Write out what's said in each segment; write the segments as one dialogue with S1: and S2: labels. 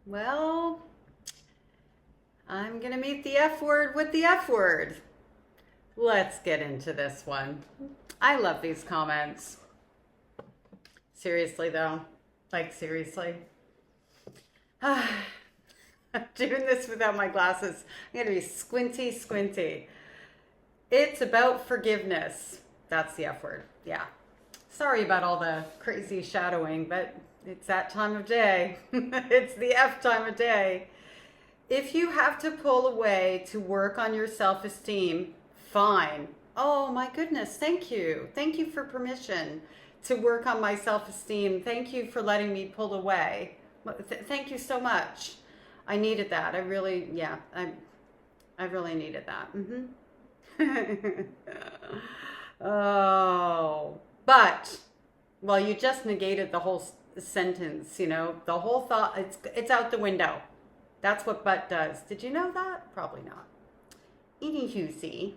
S1: Well, I'm going to meet the F word with the F word. Let's get into this one. I love these comments. Seriously, though. Like, seriously. I'm doing this without my glasses. I'm going to be squinty. It's about forgiveness. That's the F word. Yeah. Sorry about all the crazy shadowing, but it's that time of day. It's the F time of day. If you have to pull away to work on your self-esteem, fine. Oh my goodness, thank you. Thank you for permission to work on my self-esteem. Thank you for letting me pull away. Thank you so much. I needed that. I really needed that. Oh, but, well, you just negated the whole sentence, the whole thought, it's out the window. That's what but does. Did you know that? Probably not. Anywho,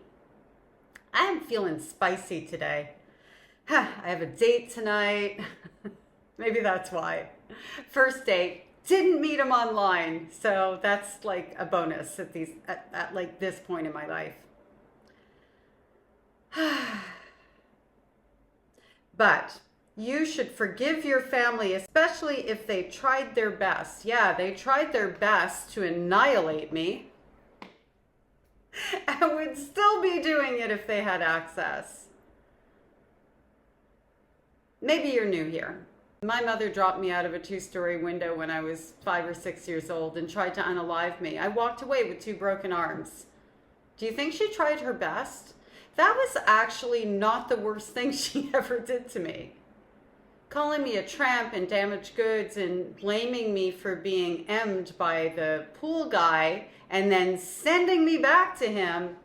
S1: I'm feeling spicy today. I have a date tonight. Maybe that's why. First date. Didn't meet him online. So that's like a bonus at like this point in my life. But you should forgive your family, especially if they tried their best. Yeah, they tried their best to annihilate me. I would still be doing it if they had access. Maybe you're new here. My mother dropped me out of a 2-story window when I was 5 or 6 years old and tried to unalive me. I walked away with 2 broken arms. Do you think she tried her best? That was actually not the worst thing she ever did to me. Calling me a tramp and damaged goods and blaming me for being emmed by the pool guy and then sending me back to him,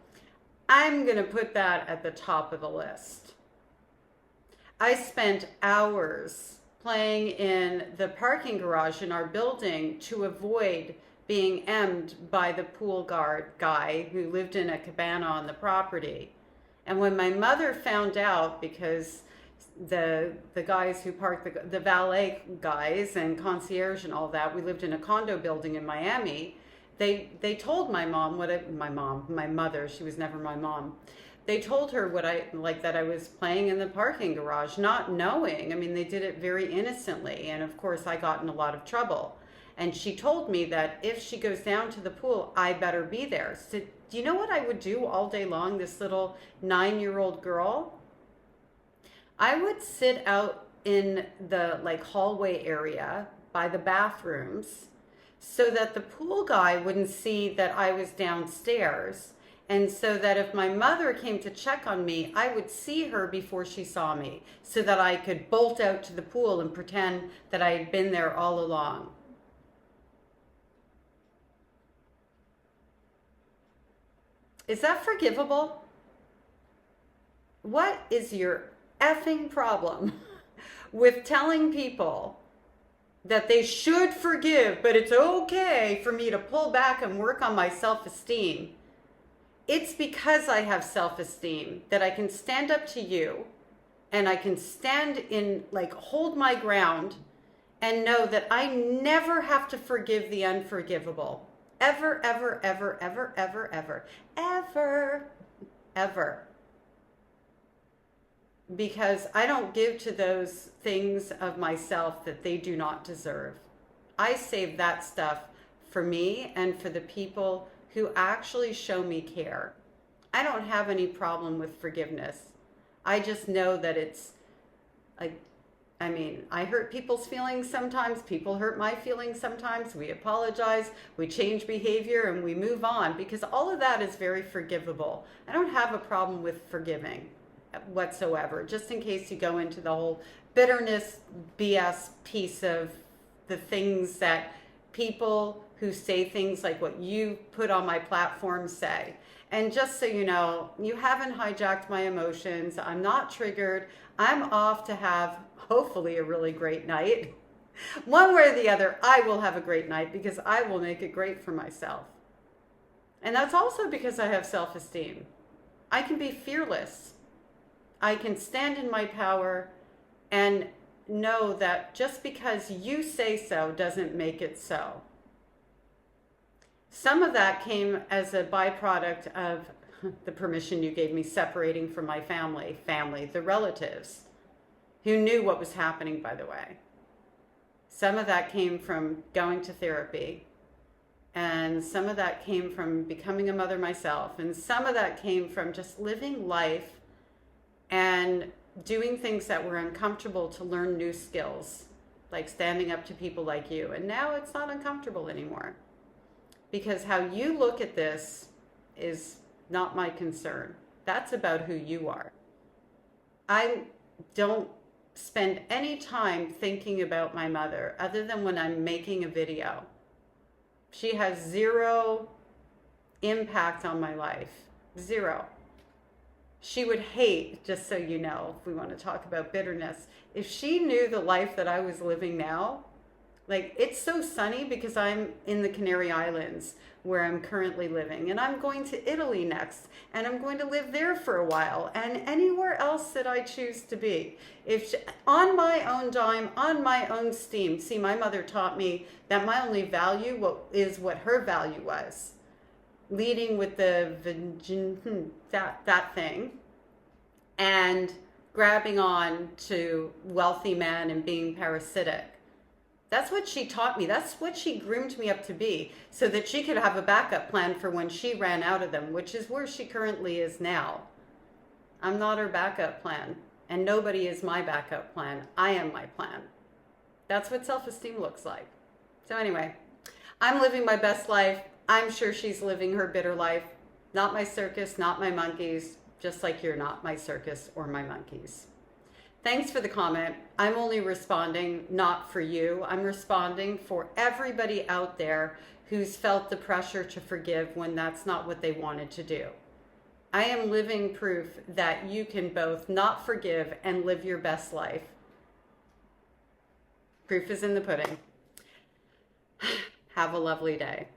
S1: I'm going to put that at the top of the list. I spent hours playing in the parking garage in our building to avoid being emmed by the pool guard guy who lived in a cabana on the property. And when my mother found out, because the guys who parked, the valet guys and concierge and all that, we lived in a condo building in Miami, they told my mother, she was never my mom. They told her that I was playing in the parking garage, not knowing. I mean, they did it very innocently. And of course, I got in a lot of trouble. And she told me that if she goes down to the pool, I better be there. So, do you know what I would do all day long, this little 9-year-old girl? I would sit out in the hallway area by the bathrooms so that the pool guy wouldn't see that I was downstairs. And so that if my mother came to check on me, I would see her before she saw me so that I could bolt out to the pool and pretend that I had been there all along. Is that forgivable? What is your effing problem with telling people that they should forgive, but it's okay for me to pull back and work on my self-esteem? It's because I have self-esteem that I can stand up to you and I can hold my ground and know that I never have to forgive the unforgivable. Ever. Because I don't give to those things of myself that they do not deserve. I save that stuff for me and for the people who actually show me care. I don't have any problem with forgiveness. I just know that it's I hurt people's feelings sometimes. People hurt my feelings sometimes. We apologize, we change behavior, and we move on because all of that is very forgivable. I don't have a problem with forgiving whatsoever, just in case you go into the whole bitterness BS piece of the things that people who say things like what you put on my platform say. And just so you know, you haven't hijacked my emotions. I'm not triggered. I'm off to have, hopefully, a really great night. One way or the other, I will have a great night because I will make it great for myself. And that's also because I have self-esteem. I can be fearless. I can stand in my power and know that just because you say so doesn't make it so. Some of that came as a byproduct of the permission you gave me separating from my family, the relatives, who knew what was happening, by the way. Some of that came from going to therapy, and some of that came from becoming a mother myself, and some of that came from just living life and doing things that were uncomfortable to learn new skills, like standing up to people like you. And now it's not uncomfortable anymore, because how you look at this is not my concern. That's about who you are. I don't spend any time thinking about my mother other than when I'm making a video. She has zero impact on my life. Zero. She would hate, just so you know, if we want to talk about bitterness, if she knew the life that I was living now. Like, it's so sunny because I'm in the Canary Islands where I'm currently living, and I'm going to Italy next, and I'm going to live there for a while, and anywhere else that I choose to be. If she, on my own dime, on my own steam. See, my mother taught me that my only value is what her value was. Leading with the that thing, and grabbing on to wealthy men and being parasitic. That's what she taught me. That's what she groomed me up to be, so that she could have a backup plan for when she ran out of them, which is where she currently is now. I'm not her backup plan, and nobody is my backup plan. I am my plan. That's what self-esteem looks like. So anyway, I'm living my best life. I'm sure she's living her bitter life. Not my circus, not my monkeys, just like you're not my circus or my monkeys. Thanks for the comment. I'm only responding not for you. I'm responding for everybody out there who's felt the pressure to forgive when that's not what they wanted to do. I am living proof that you can both not forgive and live your best life. Proof is in the pudding. Have a lovely day.